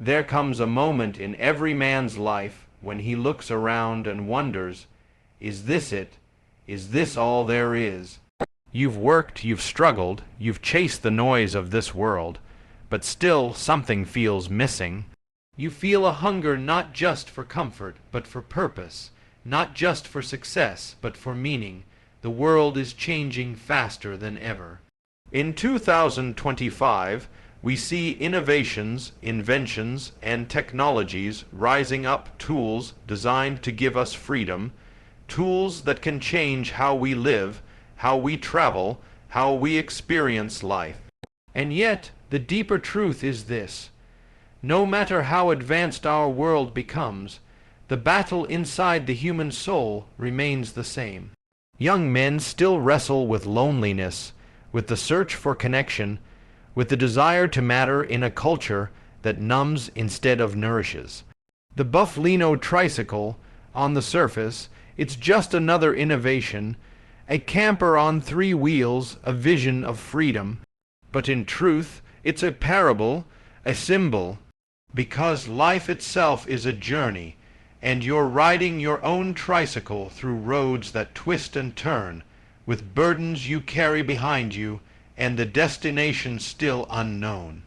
There comes a moment in every man's life when he looks around and wonders, is this it? Is this all there is? You've worked, you've struggled, you've chased the noise of this world, but still something feels missing. You feel a hunger not just for comfort, but for purpose, not just for success, but for meaning. The world is changing faster than ever. In 2025, we see innovations, inventions, and technologies rising up, tools designed to give us freedom, tools that can change how we live, how we travel, how we experience life. And yet, the deeper truth is this: no matter how advanced our world becomes, the battle inside the human soul remains the same. Young men still wrestle with loneliness, with the search for connection, with the desire to matter in a culture that numbs instead of nourishes. The Buflino Tricycle, on the surface, it's just another innovation, a camper on 3 wheels, a vision of freedom. But in truth, it's a parable, a symbol, because life itself is a journey, and you're riding your own tricycle through roads that twist and turn, with burdens you carry behind you, and the destination still unknown.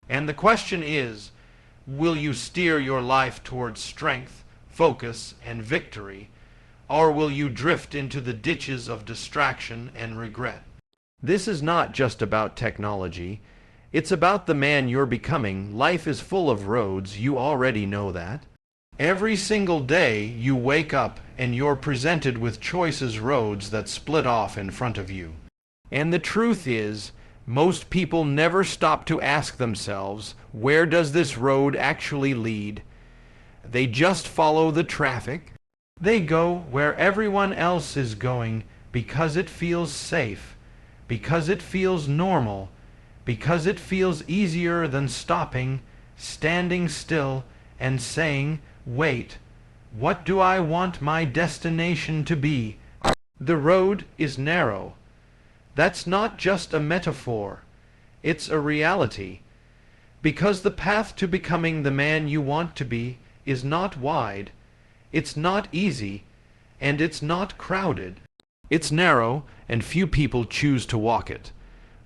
And the question is, will you steer your life towards strength, focus, and victory, or will you drift into the ditches of distraction and regret? This is not just about technology. It's about the man you're becoming. Life is full of roads, you already know that. Every single day you wake up and you're presented with choices, roads that split off in front of you. And the truth is, most people never stop to ask themselves, where does this road actually lead? They just follow the traffic. They go where everyone else is going because it feels safe, because it feels normal, because it feels easier than stopping, standing still, and saying, wait, what do I want my destination to be? The road is narrow. That's not just a metaphor. It's a reality. Because the path to becoming the man you want to be is not wide, it's not easy, and it's not crowded. It's narrow, and few people choose to walk it.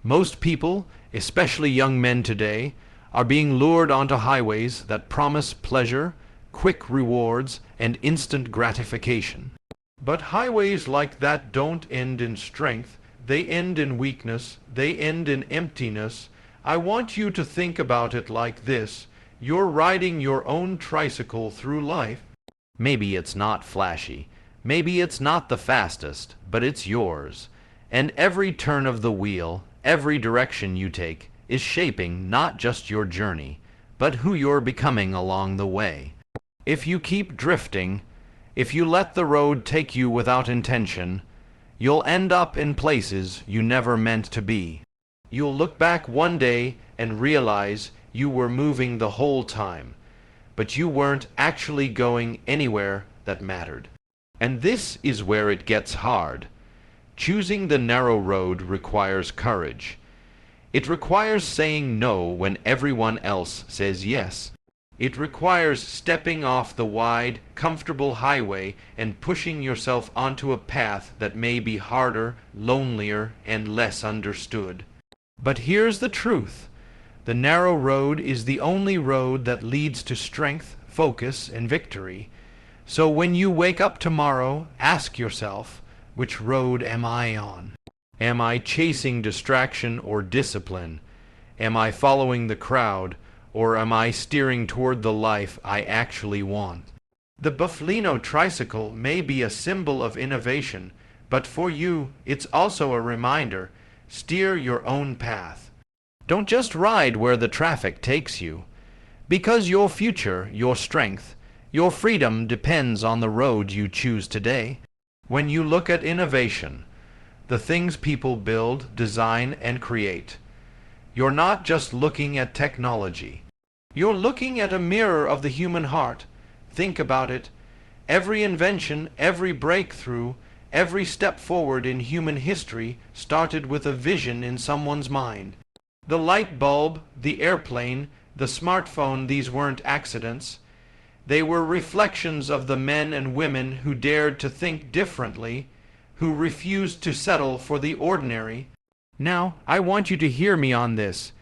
Most people, especially young men today, are being lured onto highways that promise pleasure, quick rewards, and instant gratification. But highways like that don't end in strength. They end in weakness. They end in emptiness. I want you to think about it like this. You're riding your own tricycle through life. Maybe it's not flashy. Maybe it's not the fastest, but it's yours. And every turn of the wheel, every direction you take, is shaping not just your journey, but who you're becoming along the way. If you keep drifting, if you let the road take you without intention, you'll end up in places you never meant to be. You'll look back one day and realize you were moving the whole time, but you weren't actually going anywhere that mattered. And this is where it gets hard. Choosing the narrow road requires courage. It requires saying no when everyone else says yes. It requires stepping off the wide, comfortable highway and pushing yourself onto a path that may be harder, lonelier, and less understood. But here's the truth. The narrow road is the only road that leads to strength, focus, and victory. So when you wake up tomorrow, ask yourself, which road am I on? Am I chasing distraction or discipline? Am I following the crowd, or am I steering toward the life I actually want? The Buflino Tricycle may be a symbol of innovation, but for you, it's also a reminder. Steer your own path. Don't just ride where the traffic takes you, because your future, your strength, your freedom depends on the road you choose today. When you look at innovation, the things people build, design, and create, you're not just looking at technology. You're looking at a mirror of the human heart. Think about it. Every invention, every breakthrough, every step forward in human history started with a vision in someone's mind. The light bulb, the airplane, the smartphone, these weren't accidents. They were reflections of the men and women who dared to think differently, who refused to settle for the ordinary. Now, I want you to hear me on this.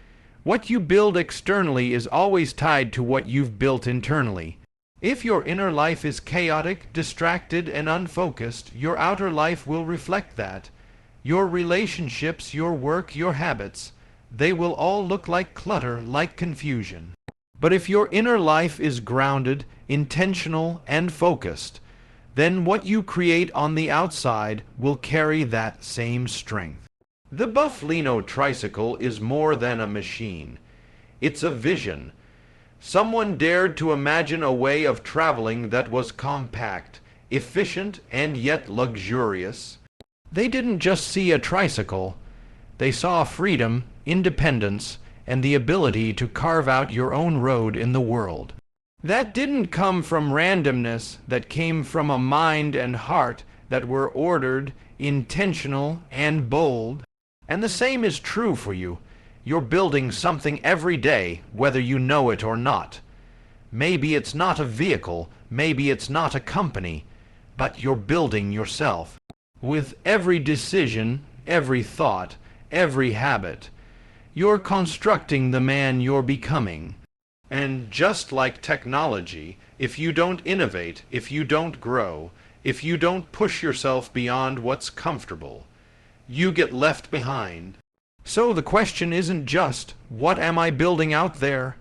What you build externally is always tied to what you've built internally. If your inner life is chaotic, distracted, and unfocused, your outer life will reflect that. Your relationships, your work, your habits, they will all look like clutter, like confusion. But if your inner life is grounded, intentional, and focused, then what you create on the outside will carry that same strength. The Buflino Tricycle is more than a machine. It's a vision. Someone dared to imagine a way of traveling that was compact, efficient, and yet luxurious. They didn't just see a tricycle. They saw freedom, independence, and the ability to carve out your own road in the world. That didn't come from randomness, that came from a mind and heart that were ordered, intentional, and bold. And the same is true for you. You're building something every day, whether you know it or not. Maybe it's not a vehicle, maybe it's not a company, but you're building yourself. With every decision, every thought, every habit, you're constructing the man you're becoming. And just like technology, if you don't innovate, if you don't grow, if you don't push yourself beyond what's comfortable, you get left behind. So the question isn't just, what am I building out there?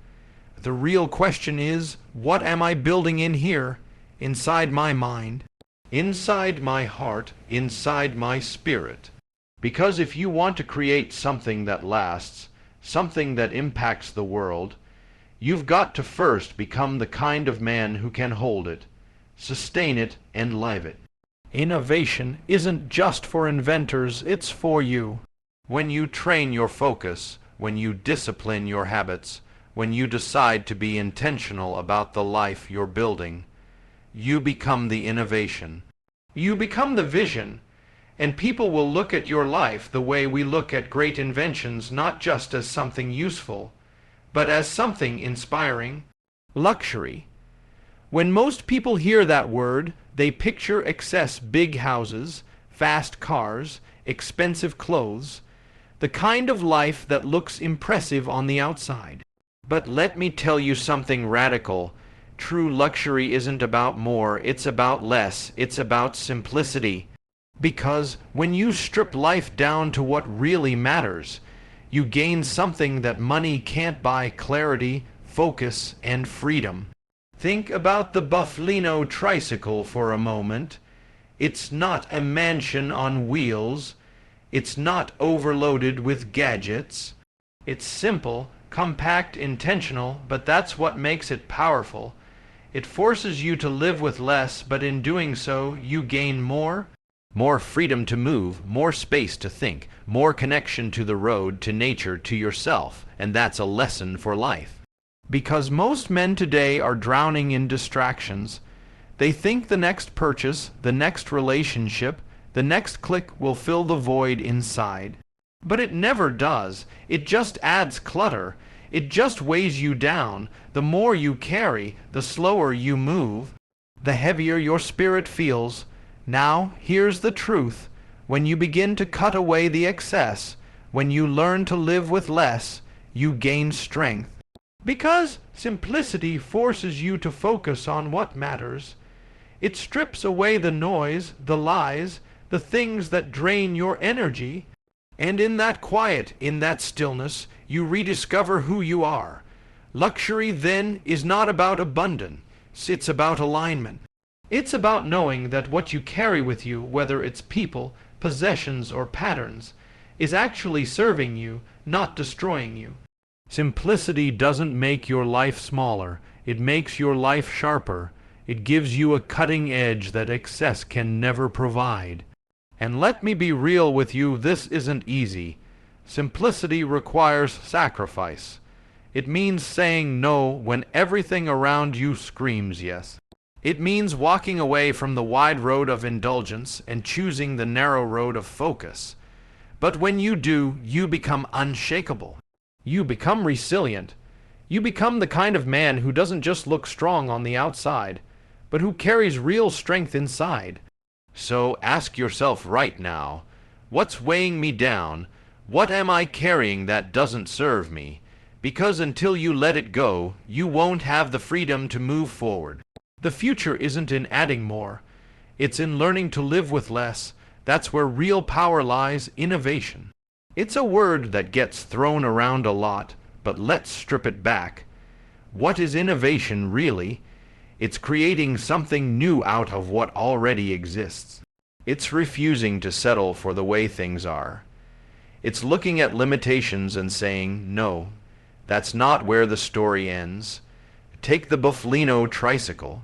The real question is, what am I building in here, inside my mind, inside my heart, inside my spirit? Because if you want to create something that lasts, something that impacts the world, you've got to first become the kind of man who can hold it, sustain it, and live it. Innovation isn't just for inventors, it's for you. When you train your focus, when you discipline your habits, when you decide to be intentional about the life you're building, you become the innovation. You become the vision, and people will look at your life the way we look at great inventions, not just as something useful, but as something inspiring. Luxury. When most people hear that word, they picture excess, big houses, fast cars, expensive clothes, the kind of life that looks impressive on the outside. But let me tell you something radical. True luxury isn't about more, it's about less, it's about simplicity. Because when you strip life down to what really matters, you gain something that money can't buy: clarity, focus, and freedom. Think about the Buflino Tricycle for a moment. It's not a mansion on wheels. It's not overloaded with gadgets. It's simple, compact, intentional, but that's what makes it powerful. It forces you to live with less, but in doing so, you gain more. More freedom to move, more space to think, more connection to the road, to nature, to yourself, and that's a lesson for life. Because most men today are drowning in distractions. They think the next purchase, the next relationship, the next click will fill the void inside. But it never does. It just adds clutter. It just weighs you down. The more you carry, the slower you move, the heavier your spirit feels. Now, here's the truth. When you begin to cut away the excess, when you learn to live with less, you gain strength. Because simplicity forces you to focus on what matters. It strips away the noise, the lies, the things that drain your energy. And in that quiet, in that stillness, you rediscover who you are. Luxury, then, is not about abundance. It's about alignment. It's about knowing that what you carry with you, whether it's people, possessions, or patterns, is actually serving you, not destroying you. Simplicity doesn't make your life smaller. It makes your life sharper. It gives you a cutting edge that excess can never provide. And let me be real with you, this isn't easy. Simplicity requires sacrifice. It means saying no when everything around you screams yes. It means walking away from the wide road of indulgence and choosing the narrow road of focus. But when you do, you become unshakable. You become resilient. You become the kind of man who doesn't just look strong on the outside, but who carries real strength inside. So ask yourself right now, what's weighing me down? What am I carrying that doesn't serve me? Because until you let it go, you won't have the freedom to move forward. The future isn't in adding more. It's in learning to live with less. That's where real power lies, innovation. It's a word that gets thrown around a lot, but let's strip it back. What is innovation really? It's creating something new out of what already exists. It's refusing to settle for the way things are. It's looking at limitations and saying, no, that's not where the story ends. Take the Buflino Tricycle.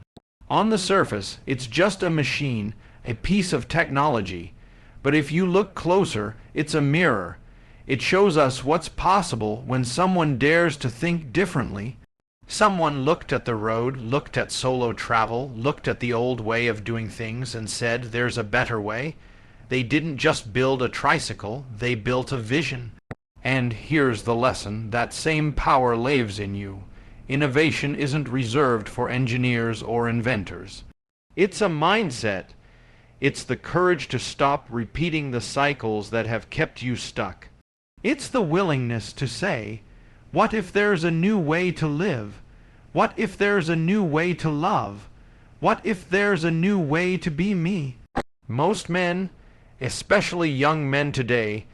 On the surface, it's just a machine, a piece of technology. But if you look closer, it's a mirror. It shows us what's possible when someone dares to think differently. Someone looked at the road, looked at solo travel, looked at the old way of doing things and said, there's a better way. They didn't just build a tricycle, they built a vision. And here's the lesson, that same power lives in you. Innovation isn't reserved for engineers or inventors. It's a mindset. It's the courage to stop repeating the cycles that have kept you stuck. It's the willingness to say, what if there's a new way to live? What if there's a new way to love? What if there's a new way to be me? Most men, especially young men today,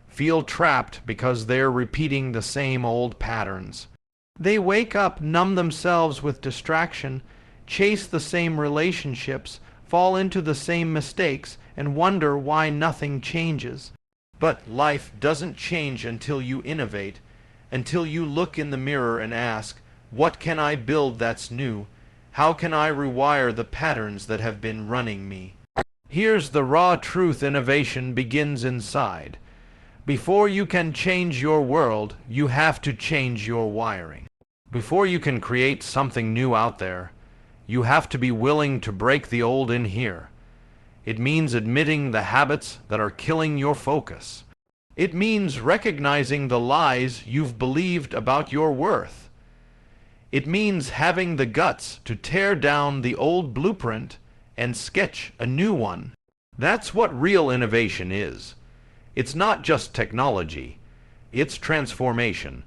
feel trapped because they're repeating the same old patterns. They wake up, numb themselves with distraction, chase the same relationships, fall into the same mistakes, and wonder why nothing changes. But life doesn't change until you innovate, until you look in the mirror and ask, what can I build that's new? How can I rewire the patterns that have been running me? Here's the raw truth: innovation begins inside. Before you can change your world, you have to change your wiring. Before you can create something new out there, you have to be willing to break the old in here. It means admitting the habits that are killing your focus. It means recognizing the lies you've believed about your worth. It means having the guts to tear down the old blueprint and sketch a new one. That's what real innovation is. It's not just technology, it's transformation.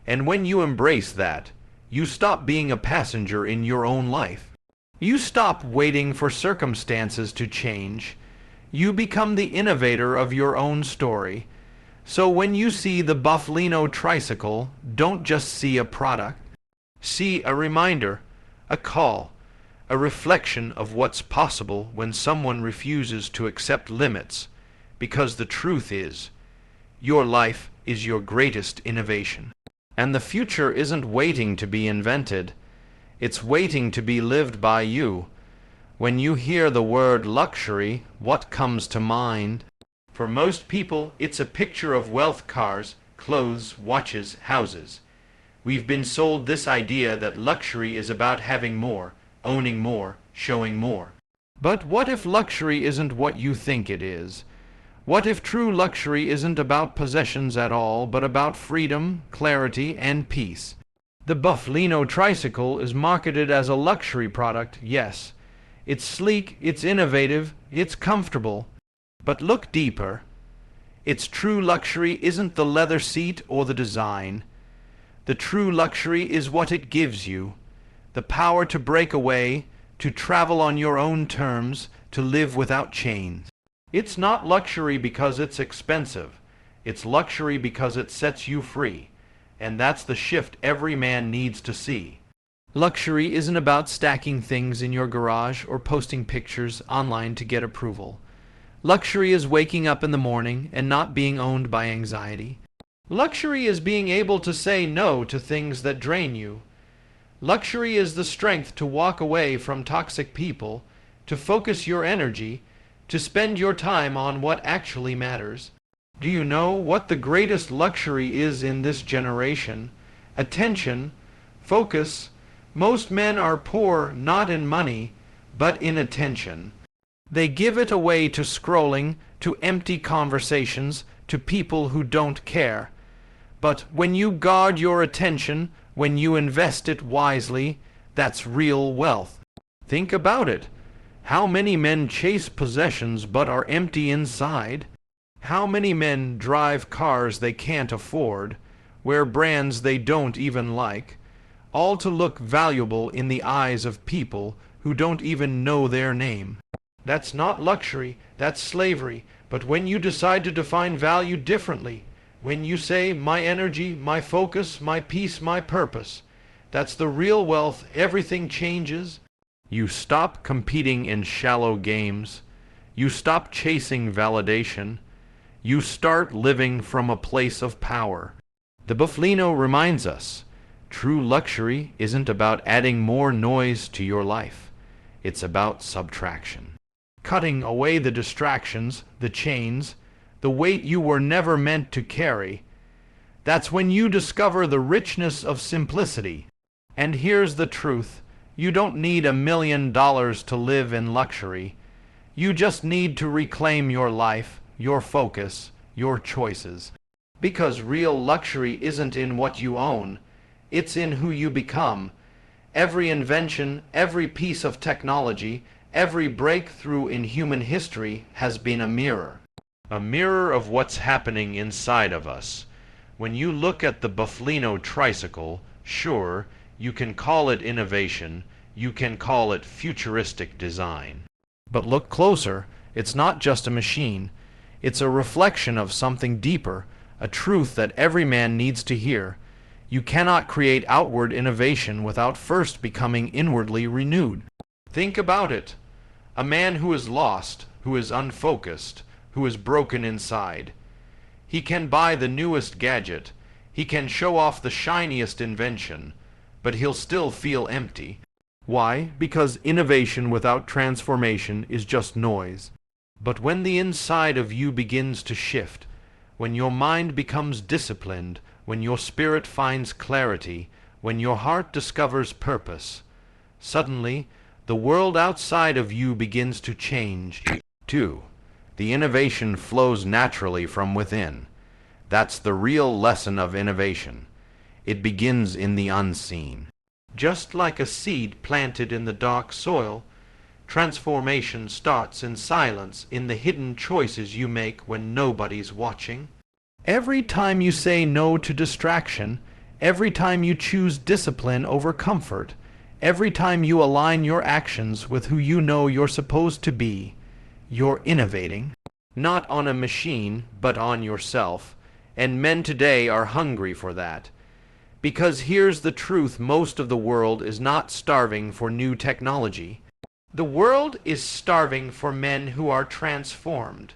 And when you embrace that, you stop being a passenger in your own life. You stop waiting for circumstances to change. You become the innovator of your own story. So when you see the Buflino Tricycle, don't just see a product. See a reminder, a call, a reflection of what's possible when someone refuses to accept limits. Because the truth is, your life is your greatest innovation. And the future isn't waiting to be invented. It's waiting to be lived by you. When you hear the word luxury, what comes to mind? For most people, it's a picture of wealth, cars, clothes, watches, houses. We've been sold this idea that luxury is about having more, owning more, showing more. But what if luxury isn't what you think it is? What if true luxury isn't about possessions at all, but about freedom, clarity, and peace? The Buflino Tricycle is marketed as a luxury product, yes. It's sleek, it's innovative, it's comfortable. But look deeper. Its true luxury isn't the leather seat or the design. The true luxury is what it gives you. The power to break away, to travel on your own terms, to live without chains. It's not luxury because it's expensive. It's luxury because it sets you free. And that's the shift every man needs to see. Luxury isn't about stacking things in your garage or posting pictures online to get approval. Luxury is waking up in the morning and not being owned by anxiety. Luxury is being able to say no to things that drain you. Luxury is the strength to walk away from toxic people, to focus your energy, to spend your time on what actually matters. Do you know what the greatest luxury is in this generation? Attention, focus. Most men are poor not in money, but in attention. They give it away to scrolling, to empty conversations, to people who don't care. But when you guard your attention, When you invest it wisely, that's real wealth. Think about it. How many men chase possessions but are empty inside? How many men drive cars they can't afford, wear brands they don't even like, all to look valuable in the eyes of people who don't even know their name? That's not luxury, that's slavery. But when you decide to define value differently, when you say, my energy, my focus, my peace, my purpose, that's the real wealth. Everything changes. You stop competing in shallow games. You stop chasing validation. You start living from a place of power. The Buflino reminds us, true luxury isn't about adding more noise to your life. It's about subtraction. Cutting away the distractions, the chains, the weight you were never meant to carry. That's when you discover the richness of simplicity. And here's the truth. You don't need $1 million to live in luxury. You just need to reclaim your life, your focus, your choices. Because real luxury isn't in what you own. It's in who you become. Every invention, every piece of technology, every breakthrough in human history has been a mirror. A mirror of what's happening inside of us. When you look at the Buflino Tricycle, sure, you can call it innovation, you can call it futuristic design. But look closer, it's not just a machine. It's a reflection of something deeper, a truth that every man needs to hear. You cannot create outward innovation without first becoming inwardly renewed. Think about it. A man who is lost, who is unfocused, who is broken inside. He can buy the newest gadget, he can show off the shiniest invention, but he'll still feel empty. Why? Because innovation without transformation is just noise. But when the inside of you begins to shift, when your mind becomes disciplined, when your spirit finds clarity, when your heart discovers purpose, suddenly the world outside of you begins to change too. The innovation flows naturally from within. That's the real lesson of innovation. It begins in the unseen. Just like a seed planted in the dark soil, transformation starts in silence, in the hidden choices you make when nobody's watching. Every time you say no to distraction, every time you choose discipline over comfort, every time you align your actions with who you know you're supposed to be, you're innovating. Not on a machine, but on yourself. And men today are hungry for that. Because here's the truth, most of the world is not starving for new technology. The world is starving for men who are transformed.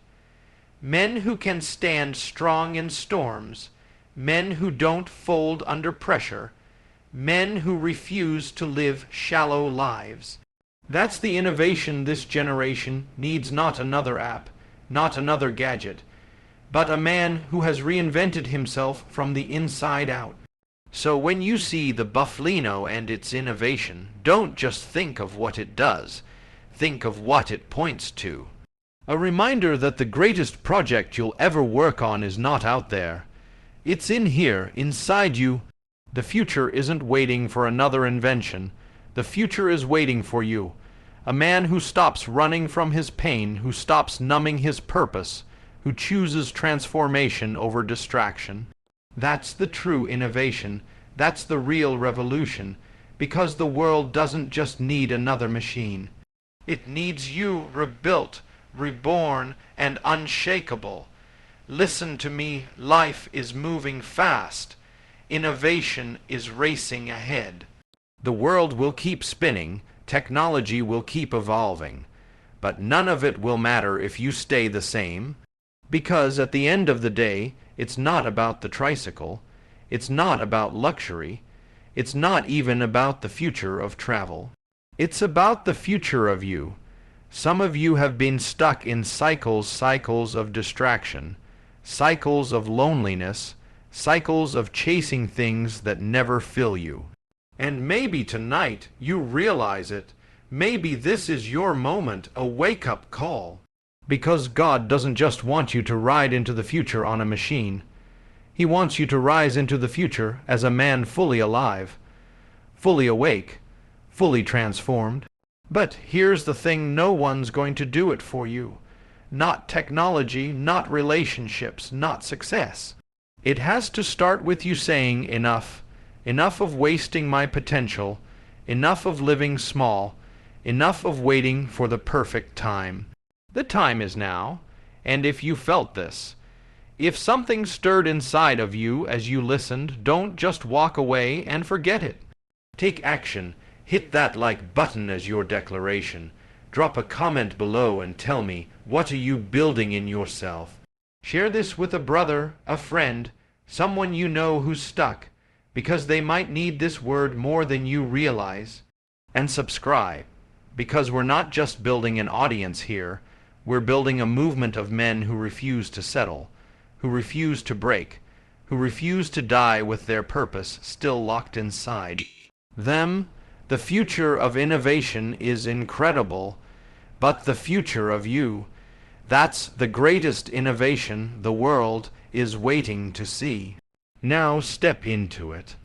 Men who can stand strong in storms. Men who don't fold under pressure. Men who refuse to live shallow lives. That's the innovation this generation needs. Not another app, not another gadget, but a man who has reinvented himself from the inside out. So when you see the Buflino and its innovation, don't just think of what it does. Think of what it points to. A reminder that the greatest project you'll ever work on is not out there. It's in here, inside you. The future isn't waiting for another invention. The future is waiting for you. A man who stops running from his pain, who stops numbing his purpose, who chooses transformation over distraction. That's the true innovation. That's the real revolution. Because the world doesn't just need another machine. It needs you rebuilt, reborn, and unshakable. Listen to me, life is moving fast. Innovation is racing ahead. The world will keep spinning, technology will keep evolving, but none of it will matter if you stay the same, because at the end of the day, it's not about the tricycle, it's not about luxury, it's not even about the future of travel. It's about the future of you. Some of you have been stuck in cycles of distraction, cycles of loneliness, cycles of chasing things that never fill you. And maybe tonight you realize it. Maybe this is your moment, a wake-up call. Because God doesn't just want you to ride into the future on a machine. He wants you to rise into the future as a man fully alive, fully awake, fully transformed. But here's the thing, no one's going to do it for you. Not technology, not relationships, not success. It has to start with you saying enough. Enough of wasting my potential, enough of living small, enough of waiting for the perfect time. The time is now, and if you felt this, if something stirred inside of you as you listened, don't just walk away and forget it. Take action. Hit that like button as your declaration. Drop a comment below and tell me, what are you building in yourself? Share this with a brother, a friend, someone you know who's stuck, because they might need this word more than you realize. And subscribe, because we're not just building an audience here, we're building a movement of men who refuse to settle, who refuse to break, who refuse to die with their purpose still locked inside them. The future of innovation is incredible, but the future of you, that's the greatest innovation the world is waiting to see. Now step into it.